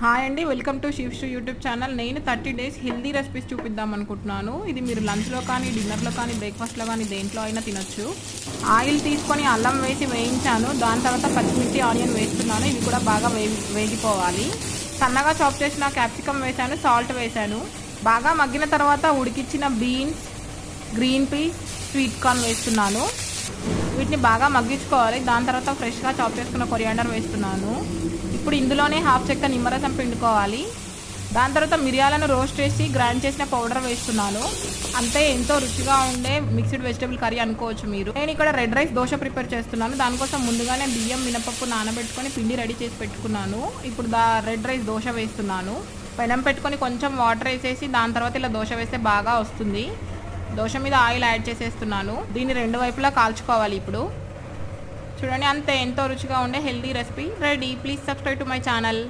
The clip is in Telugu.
హాయ్ అండి, వెల్కమ్ టు శివ్స్ యూట్యూబ్ ఛానల్. నేను 30 డేస్ హెల్దీ రెసిపీస్ చూపిద్దాం అనుకుంటున్నాను. ఇది మీరు లంచ్లో కానీ, డిన్నర్లో కానీ, బ్రేక్ఫాస్ట్లో కానీ దేంట్లో అయినా తినొచ్చు. ఆయిల్ తీసుకొని అల్లం వేసి వేయించాను. దాని తర్వాత పచ్చిమిర్చి, ఆనియన్ వేస్తున్నాను. ఇవి కూడా బాగా వేగిపోవాలి. సన్నగా చాప్ చేసిన క్యాప్సికమ్ వేసాను, సాల్ట్ వేసాను. బాగా మగ్గిన తర్వాత ఉడికించిన beans, green peas, sweet corn వేస్తున్నాను. వీటిని బాగా మగ్గించుకోవాలి. దాని తర్వాత ఫ్రెష్గా చాప్ చేసుకున్న కొరియాండర్ వేస్తున్నాను. ఇప్పుడు ఇందులోనే హాఫ్ చెక్క నిమ్మరసం పిండుకోవాలి. దాని తర్వాత మిరియాలను రోస్ట్ చేసి గ్రైండ్ చేసిన పౌడర్ వేస్తున్నాను. అంతే, ఎంతో రుచిగా ఉండే మిక్స్డ్ వెజిటబుల్ కర్రీ అనుకోవచ్చు మీరు. నేను ఇక్కడ రెడ్ రైస్ దోశ ప్రిపేర్ చేస్తున్నాను. దానికోసం ముందుగానే బియ్యం, మినపప్పు నానబెట్టుకొని పిండి రెడీ చేసి పెట్టుకున్నాను. ఇప్పుడు రెడ్ రైస్ దోశ వేస్తున్నాను. పెనం పెట్టుకొని కొంచెం వాటర్ వేసేసి దాని తర్వాత ఇలా దోశ వేస్తే బాగా వస్తుంది. దోశ మీద ఆయిల్ యాడ్ చేసేస్తున్నాను. దీన్ని రెండు వైపులా కాల్చుకోవాలి. ఇప్పుడు చూడండి, అంతే, ఎంతో రుచిగా ఉండే healthy recipe ready. Please subscribe to my channel.